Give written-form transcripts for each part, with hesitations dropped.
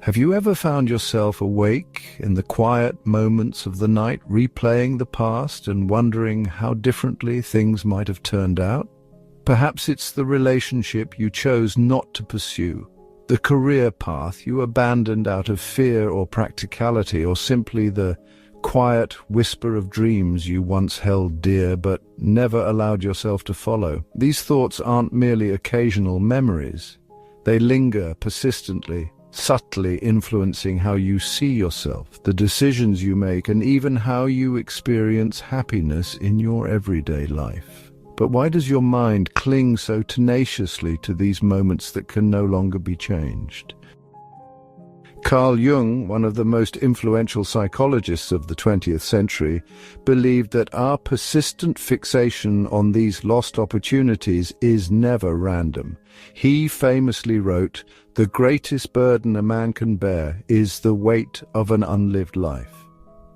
Have you ever found yourself awake in the quiet moments of the night, replaying the past and wondering how differently things might have turned out? Perhaps it's the relationship you chose not to pursue, the career path you abandoned out of fear or practicality, or simply the quiet whisper of dreams you once held dear but never allowed yourself to follow. These thoughts aren't merely occasional memories. They linger persistently, subtly influencing how you see yourself, the decisions you make, and even how you experience happiness in your everyday life. But why does your mind cling so tenaciously to these moments that can no longer be changed? Carl Jung, one of the most influential psychologists of the 20th century, believed that our persistent fixation on these lost opportunities is never random. He famously wrote, "The greatest burden a man can bear is the weight of an unlived life."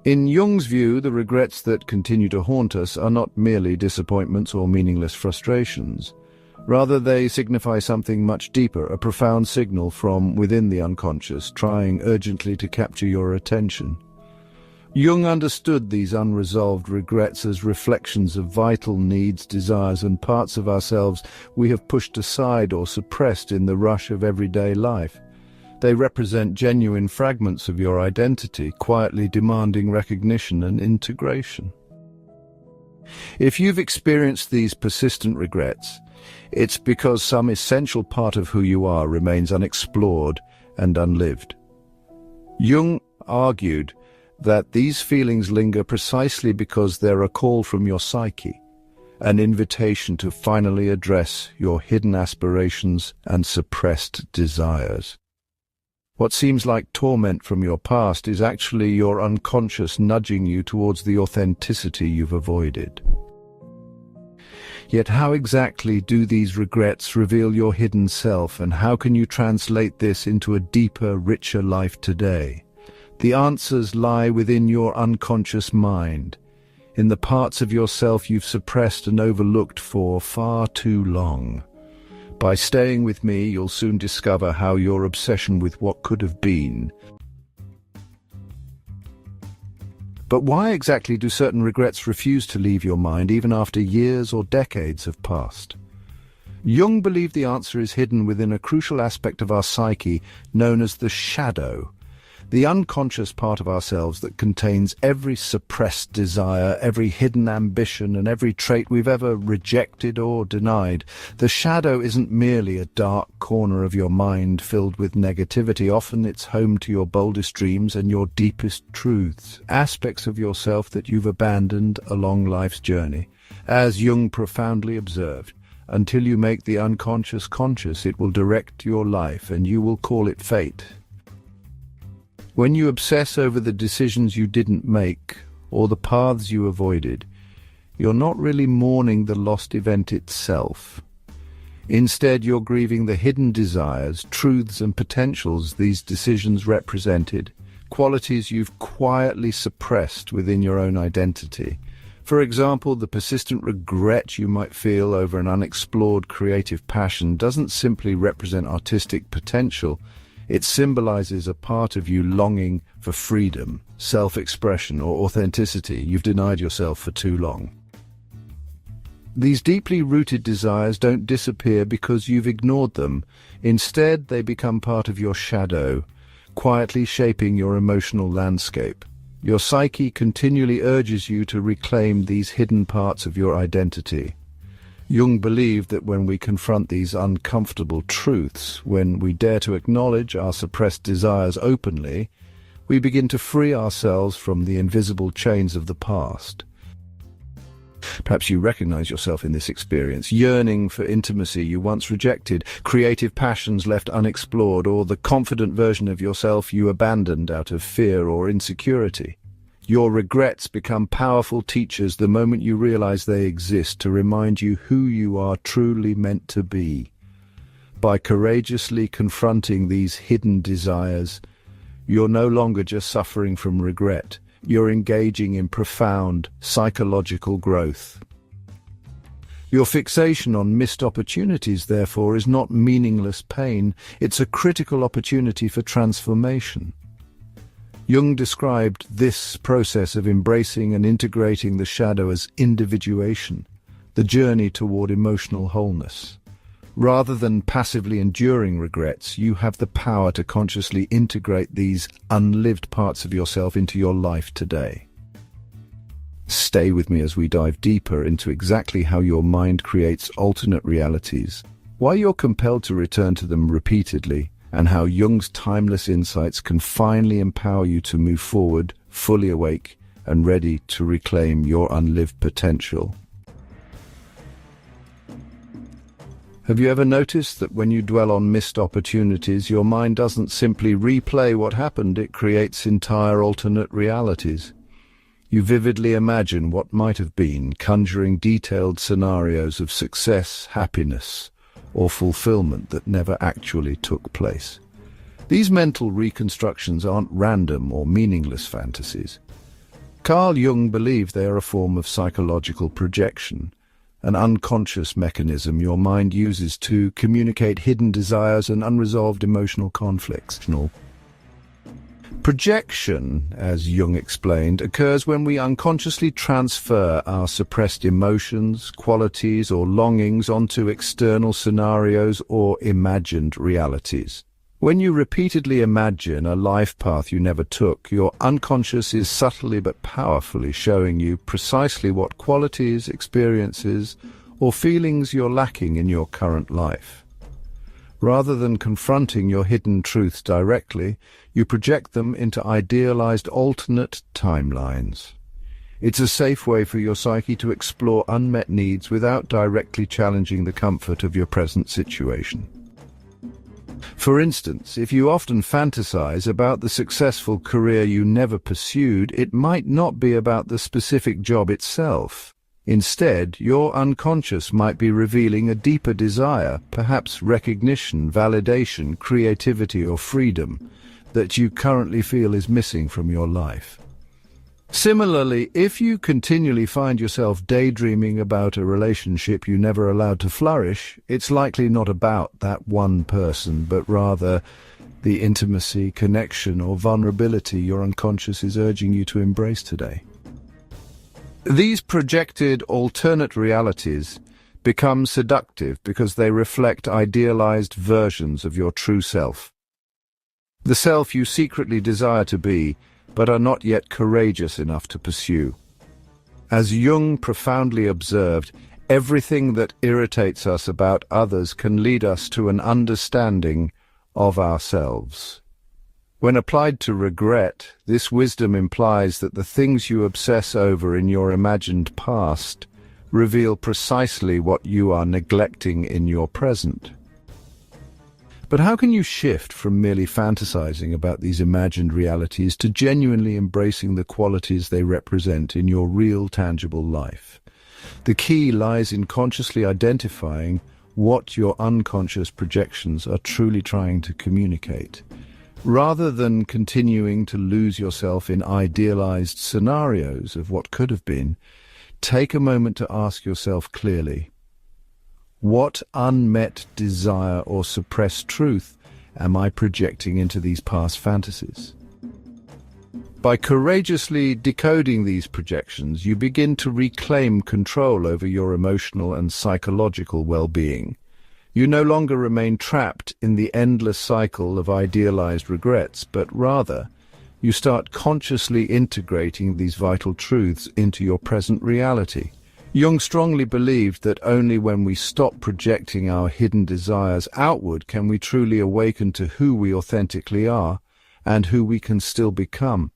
In Jung's view, the regrets that continue to haunt us are not merely disappointments or meaningless frustrations. Rather, they signify something much deeper, a profound signal from within the unconscious, trying urgently to capture your attention. Jung understood these unresolved regrets as reflections of vital needs, desires, and parts of ourselves we have pushed aside or suppressed in the rush of everyday life. They represent genuine fragments of your identity, quietly demanding recognition and integration. If you've experienced these persistent regrets, it's because some essential part of who you are remains unexplored and unlived. Jung argued that these feelings linger precisely because they're a call from your psyche, an invitation to finally address your hidden aspirations and suppressed desires. What seems like torment from your past is actually your unconscious nudging you towards the authenticity you've avoided. Yet how exactly do these regrets reveal your hidden self, and how can you translate this into a deeper, richer life today? The answers lie within your unconscious mind, in the parts of yourself you've suppressed and overlooked for far too long. By staying with me, you'll soon discover how your obsession with what could have been. But why exactly do certain regrets refuse to leave your mind even after years or decades have passed? Jung believed the answer is hidden within a crucial aspect of our psyche known as the shadow, the unconscious part of ourselves that contains every suppressed desire, every hidden ambition, and every trait we've ever rejected or denied. The shadow isn't merely a dark corner of your mind filled with negativity. Often it's home to your boldest dreams and your deepest truths, aspects of yourself that you've abandoned along life's journey. As Jung profoundly observed, until you make the unconscious conscious, it will direct your life, and you will call it fate. When you obsess over the decisions you didn't make or the paths you avoided, you're not really mourning the lost event itself. Instead, you're grieving the hidden desires, truths, and potentials these decisions represented, qualities you've quietly suppressed within your own identity. For example, the persistent regret you might feel over an unexplored creative passion doesn't simply represent artistic potential. It symbolizes a part of you longing for freedom, self-expression, or authenticity you've denied yourself for too long. These deeply rooted desires don't disappear because you've ignored them. Instead, they become part of your shadow, quietly shaping your emotional landscape. Your psyche continually urges you to reclaim these hidden parts of your identity. Jung believed that when we confront these uncomfortable truths, when we dare to acknowledge our suppressed desires openly, we begin to free ourselves from the invisible chains of the past. Perhaps you recognize yourself in this experience, yearning for intimacy you once rejected, creative passions left unexplored, or the confident version of yourself you abandoned out of fear or insecurity. Your regrets become powerful teachers the moment you realize they exist to remind you who you are truly meant to be. By courageously confronting these hidden desires, you're no longer just suffering from regret. You're engaging in profound psychological growth. Your fixation on missed opportunities, therefore, is not meaningless pain, it's a critical opportunity for transformation. Jung described this process of embracing and integrating the shadow as individuation, the journey toward emotional wholeness. Rather than passively enduring regrets, you have the power to consciously integrate these unlived parts of yourself into your life today. Stay with me as we dive deeper into exactly how your mind creates alternate realities, why you're compelled to return to them repeatedly, and how Jung's timeless insights can finally empower you to move forward, fully awake and ready to reclaim your unlived potential. Have you ever noticed that when you dwell on missed opportunities, your mind doesn't simply replay what happened, it creates entire alternate realities? You vividly imagine what might have been, conjuring detailed scenarios of success, happiness, or fulfillment that never actually took place. These mental reconstructions aren't random or meaningless fantasies. Carl Jung believed they are a form of psychological projection, an unconscious mechanism your mind uses to communicate hidden desires and unresolved emotional conflicts. Projection, as Jung explained, occurs when we unconsciously transfer our suppressed emotions, qualities, or longings onto external scenarios or imagined realities. When you repeatedly imagine a life path you never took, your unconscious is subtly but powerfully showing you precisely what qualities, experiences, or feelings you're lacking in your current life. Rather than confronting your hidden truths directly, you project them into idealized alternate timelines. It's a safe way for your psyche to explore unmet needs without directly challenging the comfort of your present situation. For instance, if you often fantasize about the successful career you never pursued, it might not be about the specific job itself. Instead, your unconscious might be revealing a deeper desire, perhaps recognition, validation, creativity, or freedom, that you currently feel is missing from your life. Similarly, if you continually find yourself daydreaming about a relationship you never allowed to flourish, it's likely not about that one person, but rather the intimacy, connection, or vulnerability your unconscious is urging you to embrace today. These projected alternate realities become seductive because they reflect idealized versions of your true self. The self you secretly desire to be, but are not yet courageous enough to pursue. As Jung profoundly observed, everything that irritates us about others can lead us to an understanding of ourselves. When applied to regret, this wisdom implies that the things you obsess over in your imagined past reveal precisely what you are neglecting in your present. But how can you shift from merely fantasizing about these imagined realities to genuinely embracing the qualities they represent in your real, tangible life? The key lies in consciously identifying what your unconscious projections are truly trying to communicate. Rather than continuing to lose yourself in idealized scenarios of what could have been, take a moment to ask yourself clearly, what unmet desire or suppressed truth am I projecting into these past fantasies? By courageously decoding these projections, you begin to reclaim control over your emotional and psychological well-being. You no longer remain trapped in the endless cycle of idealized regrets, but rather, you start consciously integrating these vital truths into your present reality. Jung strongly believed that only when we stop projecting our hidden desires outward can we truly awaken to who we authentically are and who we can still become.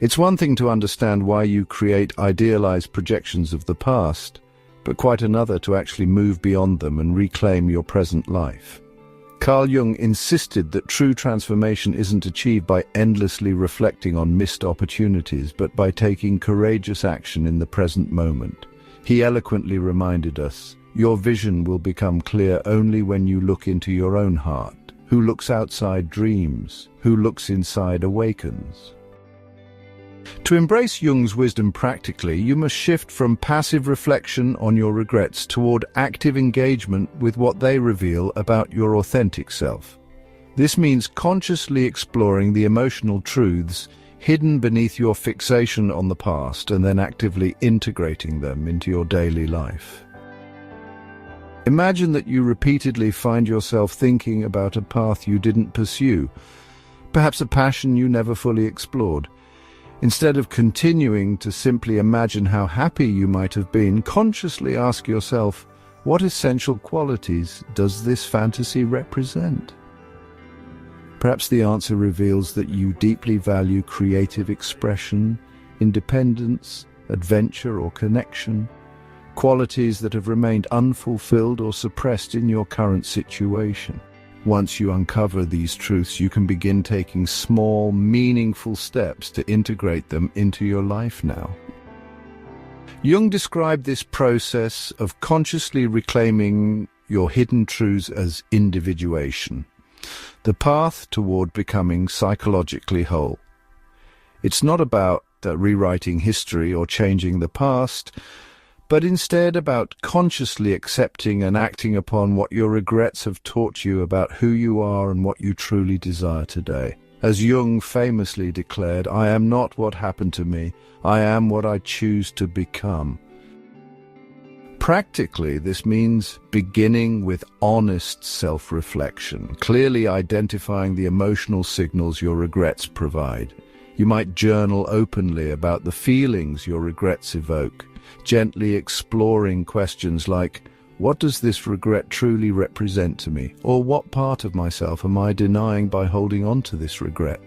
It's one thing to understand why you create idealized projections of the past, but quite another to actually move beyond them and reclaim your present life. Carl Jung insisted that true transformation isn't achieved by endlessly reflecting on missed opportunities, but by taking courageous action in the present moment. He eloquently reminded us, your vision will become clear only when you look into your own heart. Who looks outside dreams, who looks inside awakens. To embrace Jung's wisdom practically, you must shift from passive reflection on your regrets toward active engagement with what they reveal about your authentic self. This means consciously exploring the emotional truths hidden beneath your fixation on the past and then actively integrating them into your daily life. Imagine that you repeatedly find yourself thinking about a path you didn't pursue, perhaps a passion you never fully explored. Instead of continuing to simply imagine how happy you might have been, consciously ask yourself, what essential qualities does this fantasy represent? Perhaps the answer reveals that you deeply value creative expression, independence, adventure, or connection, qualities that have remained unfulfilled or suppressed in your current situation. Once you uncover these truths, you can begin taking small, meaningful steps to integrate them into your life now. Jung described this process of consciously reclaiming your hidden truths as individuation, the path toward becoming psychologically whole. It's not about rewriting history or changing the past, but instead about consciously accepting and acting upon what your regrets have taught you about who you are and what you truly desire today. As Jung famously declared, "I am not what happened to me, I am what I choose to become." Practically, this means beginning with honest self-reflection, clearly identifying the emotional signals your regrets provide. You might journal openly about the feelings your regrets evoke, gently exploring questions like, what does this regret truly represent to me? Or what part of myself am I denying by holding on to this regret?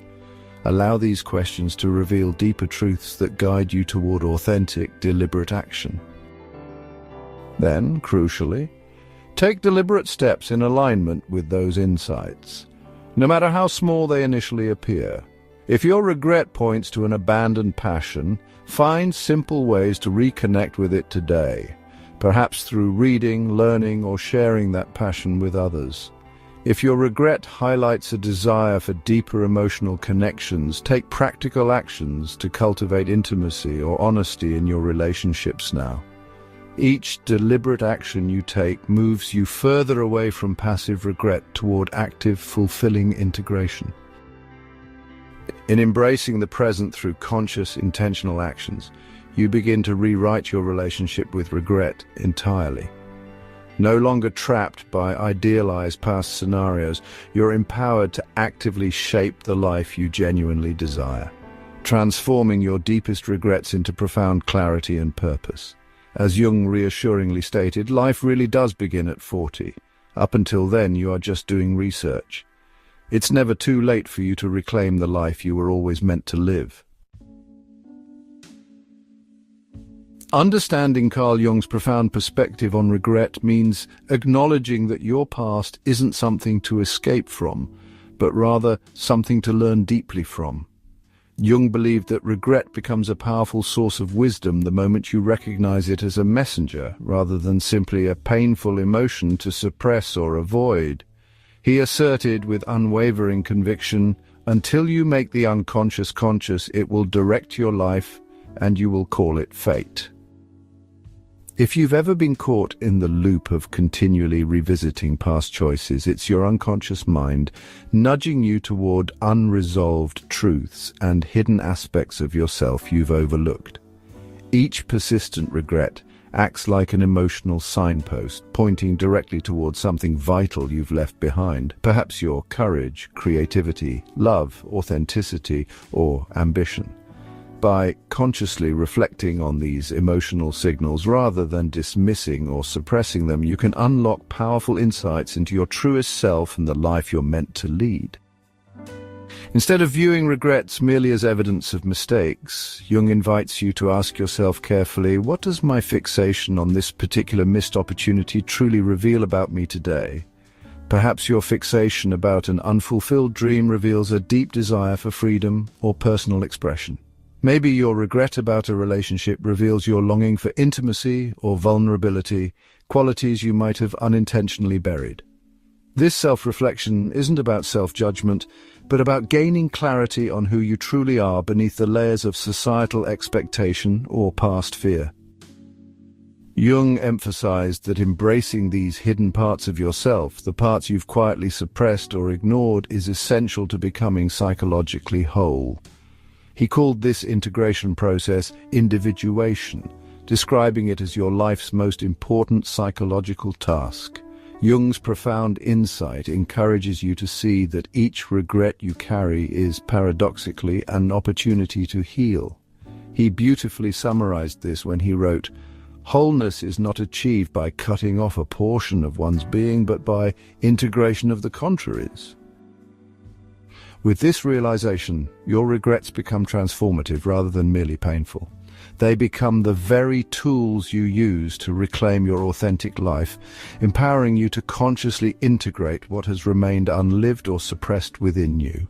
Allow these questions to reveal deeper truths that guide you toward authentic, deliberate action. Then, crucially, take deliberate steps in alignment with those insights, no matter how small they initially appear. If your regret points to an abandoned passion, find simple ways to reconnect with it today, perhaps through reading, learning, or sharing that passion with others. If your regret highlights a desire for deeper emotional connections, take practical actions to cultivate intimacy or honesty in your relationships now. Each deliberate action you take moves you further away from passive regret toward active, fulfilling integration. In embracing the present through conscious, intentional actions, you begin to rewrite your relationship with regret entirely. No longer trapped by idealized past scenarios, you're empowered to actively shape the life you genuinely desire, transforming your deepest regrets into profound clarity and purpose. As Jung reassuringly stated, life really does begin at 40. Up until then, you are just doing research. It's never too late for you to reclaim the life you were always meant to live. Understanding Carl Jung's profound perspective on regret means acknowledging that your past isn't something to escape from, but rather something to learn deeply from. Jung believed that regret becomes a powerful source of wisdom the moment you recognize it as a messenger, rather than simply a painful emotion to suppress or avoid. He asserted with unwavering conviction, until you make the unconscious conscious, it will direct your life and you will call it fate. If you've ever been caught in the loop of continually revisiting past choices, it's your unconscious mind nudging you toward unresolved truths and hidden aspects of yourself you've overlooked. Each persistent regret acts like an emotional signpost, pointing directly towards something vital you've left behind, perhaps your courage, creativity, love, authenticity, or ambition. By consciously reflecting on these emotional signals rather than dismissing or suppressing them, you can unlock powerful insights into your truest self and the life you're meant to lead. Instead of viewing regrets merely as evidence of mistakes, Jung invites you to ask yourself carefully, what does my fixation on this particular missed opportunity truly reveal about me today? Perhaps your fixation about an unfulfilled dream reveals a deep desire for freedom or personal expression. Maybe your regret about a relationship reveals your longing for intimacy or vulnerability, qualities you might have unintentionally buried. This self-reflection isn't about self-judgment, but about gaining clarity on who you truly are beneath the layers of societal expectation or past fear. Jung emphasized that embracing these hidden parts of yourself, the parts you've quietly suppressed or ignored, is essential to becoming psychologically whole. He called this integration process individuation, describing it as your life's most important psychological task. Jung's profound insight encourages you to see that each regret you carry is paradoxically an opportunity to heal. He beautifully summarized this when he wrote, "Wholeness is not achieved by cutting off a portion of one's being, but by integration of the contraries." With this realization, your regrets become transformative rather than merely painful. They become the very tools you use to reclaim your authentic life, empowering you to consciously integrate what has remained unlived or suppressed within you.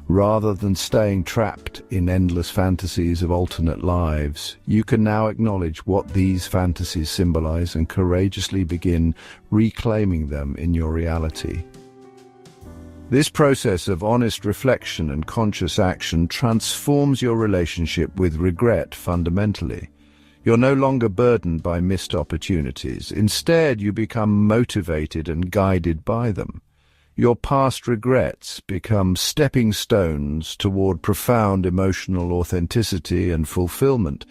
Rather than staying trapped in endless fantasies of alternate lives, you can now acknowledge what these fantasies symbolize and courageously begin reclaiming them in your reality. This process of honest reflection and conscious action transforms your relationship with regret fundamentally. You're no longer burdened by missed opportunities. Instead, you become motivated and guided by them. Your past regrets become stepping stones toward profound emotional authenticity and fulfillment.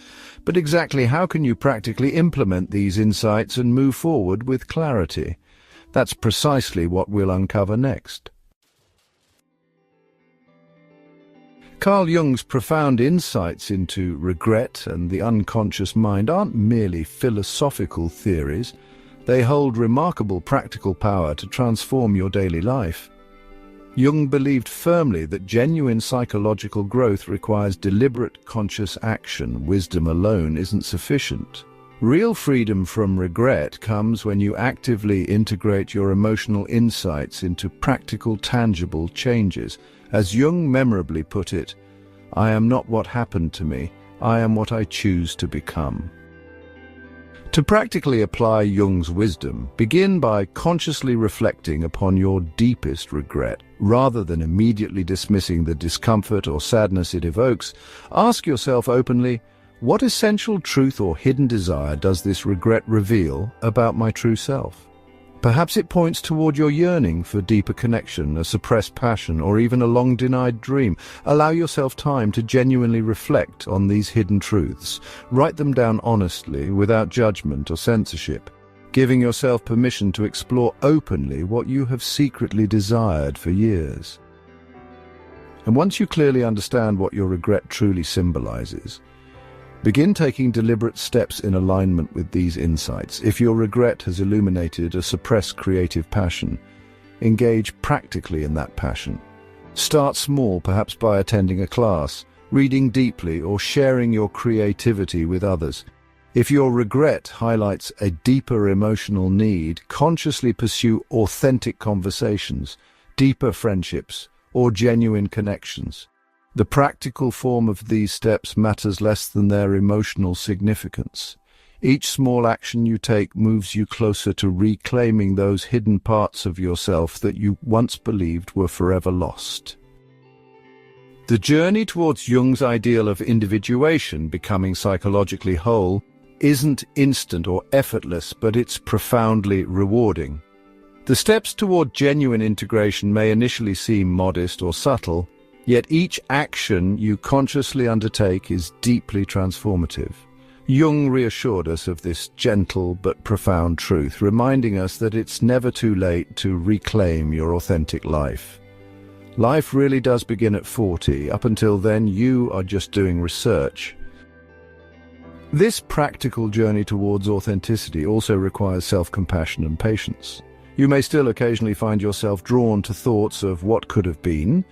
But exactly how can you practically implement these insights and move forward with clarity? That's precisely what we'll uncover next. Carl Jung's profound insights into regret and the unconscious mind aren't merely philosophical theories. They hold remarkable practical power to transform your daily life. Jung believed firmly that genuine psychological growth requires deliberate, conscious action. Wisdom alone isn't sufficient. Real freedom from regret comes when you actively integrate your emotional insights into practical, tangible changes. As Jung memorably put it, "I am not what happened to me, I am what I choose to become." To practically apply Jung's wisdom, begin by consciously reflecting upon your deepest regret. Rather than immediately dismissing the discomfort or sadness it evokes, ask yourself openly, what essential truth or hidden desire does this regret reveal about my true self? Perhaps it points toward your yearning for deeper connection, a suppressed passion, or even a long-denied dream. Allow yourself time to genuinely reflect on these hidden truths. Write them down honestly, without judgment or censorship, giving yourself permission to explore openly what you have secretly desired for years. And once you clearly understand what your regret truly symbolizes, begin taking deliberate steps in alignment with these insights. If your regret has illuminated a suppressed creative passion, engage practically in that passion. Start small, perhaps by attending a class, reading deeply, or sharing your creativity with others. If your regret highlights a deeper emotional need, consciously pursue authentic conversations, deeper friendships, or genuine connections. The practical form of these steps matters less than their emotional significance. Each small action you take moves you closer to reclaiming those hidden parts of yourself that you once believed were forever lost. The journey towards Jung's ideal of individuation, becoming psychologically whole, isn't instant or effortless, but it's profoundly rewarding. The steps toward genuine integration may initially seem modest or subtle, yet each action you consciously undertake is deeply transformative. Jung reassured us of this gentle but profound truth, reminding us that it's never too late to reclaim your authentic life. Life really does begin at 40. Up until then, you are just doing research. This practical journey towards authenticity also requires self-compassion and patience. You may still occasionally find yourself drawn to thoughts of what could have been,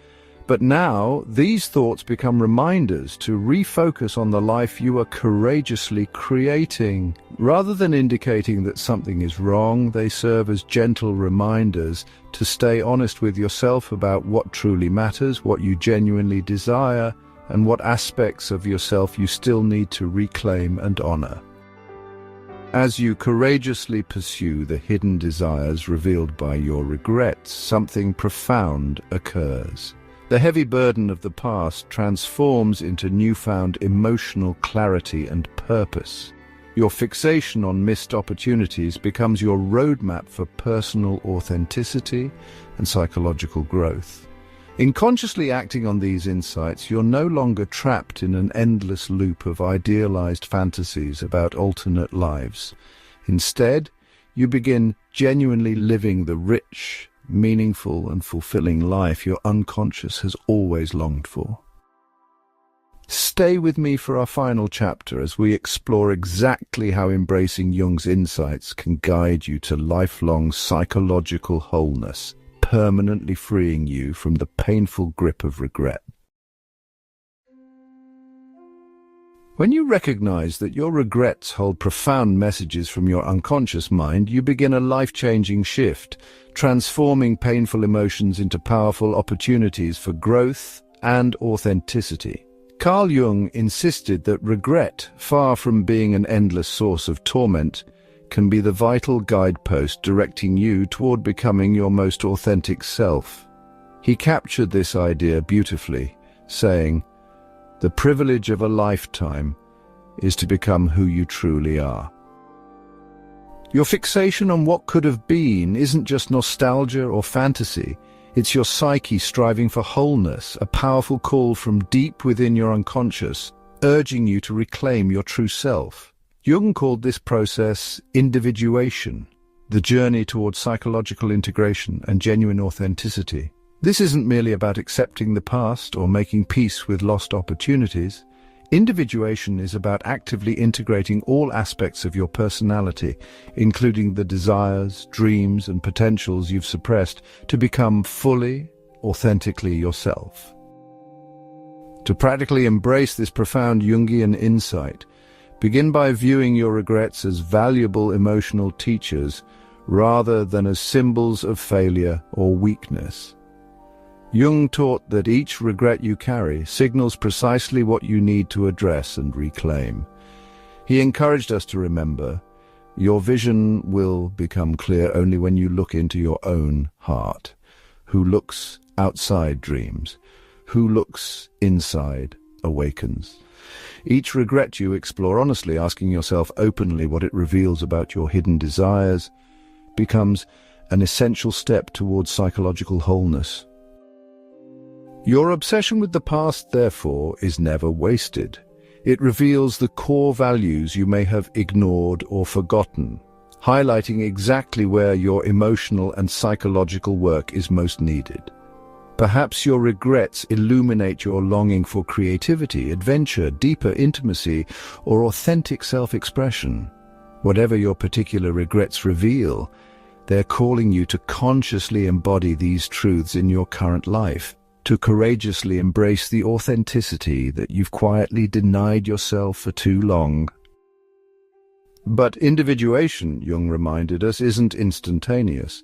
but now these thoughts become reminders to refocus on the life you are courageously creating. Rather than indicating that something is wrong, they serve as gentle reminders to stay honest with yourself about what truly matters, what you genuinely desire, and what aspects of yourself you still need to reclaim and honor. As you courageously pursue the hidden desires revealed by your regrets, something profound occurs. The heavy burden of the past transforms into newfound emotional clarity and purpose. Your fixation on missed opportunities becomes your roadmap for personal authenticity and psychological growth. In consciously acting on these insights, you're no longer trapped in an endless loop of idealized fantasies about alternate lives. Instead, you begin genuinely living the rich, meaningful, and fulfilling life your unconscious has always longed for. Stay with me for our final chapter as we explore exactly how embracing Jung's insights can guide you to lifelong psychological wholeness, permanently freeing you from the painful grip of regret. When you recognize that your regrets hold profound messages from your unconscious mind, you begin a life-changing shift, transforming painful emotions into powerful opportunities for growth and authenticity. Carl Jung insisted that regret, far from being an endless source of torment, can be the vital guidepost directing you toward becoming your most authentic self. He captured this idea beautifully, saying, "The privilege of a lifetime is to become who you truly are." Your fixation on what could have been isn't just nostalgia or fantasy. It's your psyche striving for wholeness, a powerful call from deep within your unconscious, urging you to reclaim your true self. Jung called this process individuation, the journey towards psychological integration and genuine authenticity. This isn't merely about accepting the past or making peace with lost opportunities. Individuation is about actively integrating all aspects of your personality, including the desires, dreams, and potentials you've suppressed, to become fully, authentically yourself. To practically embrace this profound Jungian insight, begin by viewing your regrets as valuable emotional teachers rather than as symbols of failure or weakness. Jung taught that each regret you carry signals precisely what you need to address and reclaim. He encouraged us to remember, your vision will become clear only when you look into your own heart. Who looks outside dreams, who looks inside awakens. Each regret you explore honestly, asking yourself openly what it reveals about your hidden desires, becomes an essential step towards psychological wholeness. Your obsession with the past, therefore, is never wasted. It reveals the core values you may have ignored or forgotten, highlighting exactly where your emotional and psychological work is most needed. Perhaps your regrets illuminate your longing for creativity, adventure, deeper intimacy, or authentic self-expression. Whatever your particular regrets reveal, they're calling you to consciously embody these truths in your current life, to courageously embrace the authenticity that you've quietly denied yourself for too long. But individuation, Jung reminded us, isn't instantaneous.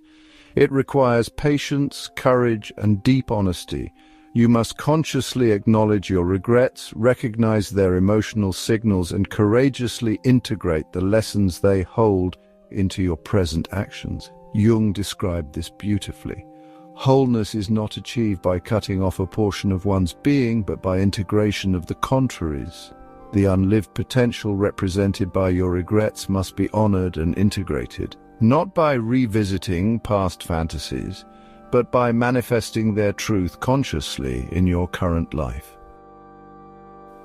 It requires patience, courage, and deep honesty. You must consciously acknowledge your regrets, recognize their emotional signals, and courageously integrate the lessons they hold into your present actions. Jung described this beautifully. Wholeness is not achieved by cutting off a portion of one's being, but by integration of the contraries. The unlived potential represented by your regrets must be honored and integrated, not by revisiting past fantasies, but by manifesting their truth consciously in your current life.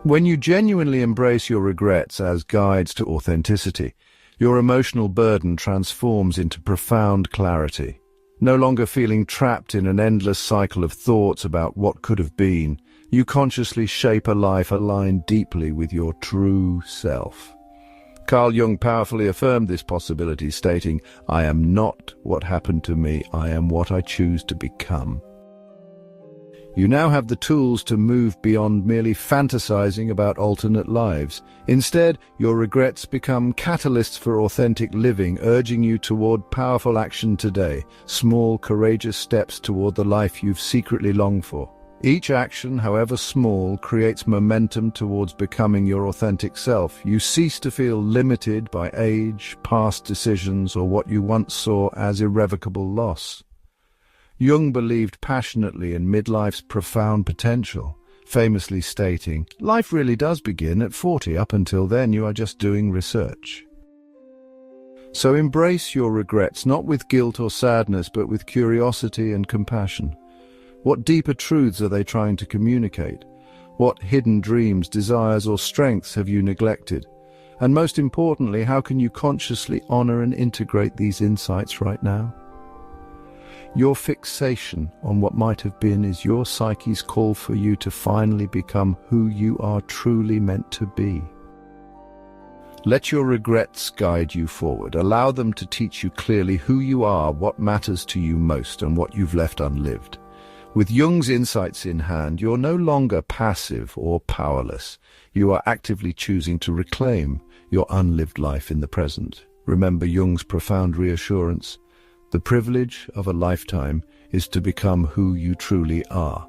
When you genuinely embrace your regrets as guides to authenticity, your emotional burden transforms into profound clarity. No longer feeling trapped in an endless cycle of thoughts about what could have been, you consciously shape a life aligned deeply with your true self. Carl Jung powerfully affirmed this possibility, stating, "I am not what happened to me, I am what I choose to become." You now have the tools to move beyond merely fantasizing about alternate lives. Instead, your regrets become catalysts for authentic living, urging you toward powerful action today, small, courageous steps toward the life you've secretly longed for. Each action, however small, creates momentum towards becoming your authentic self. You cease to feel limited by age, past decisions, or what you once saw as irrevocable loss. Jung believed passionately in midlife's profound potential, famously stating, "Life really does begin at 40. Up until then, you are just doing research." So embrace your regrets, not with guilt or sadness, but with curiosity and compassion. What deeper truths are they trying to communicate? What hidden dreams, desires, or strengths have you neglected? And most importantly, how can you consciously honor and integrate these insights right now? Your fixation on what might have been is your psyche's call for you to finally become who you are truly meant to be. Let your regrets guide you forward. Allow them to teach you clearly who you are, what matters to you most, and what you've left unlived. With Jung's insights in hand, you're no longer passive or powerless. You are actively choosing to reclaim your unlived life in the present. Remember Jung's profound reassurance. The privilege of a lifetime is to become who you truly are.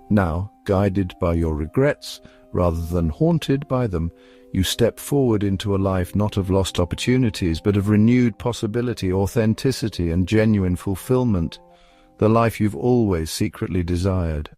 Now, guided by your regrets, rather than haunted by them, you step forward into a life not of lost opportunities, but of renewed possibility, authenticity, and genuine fulfillment. The life you've always secretly desired.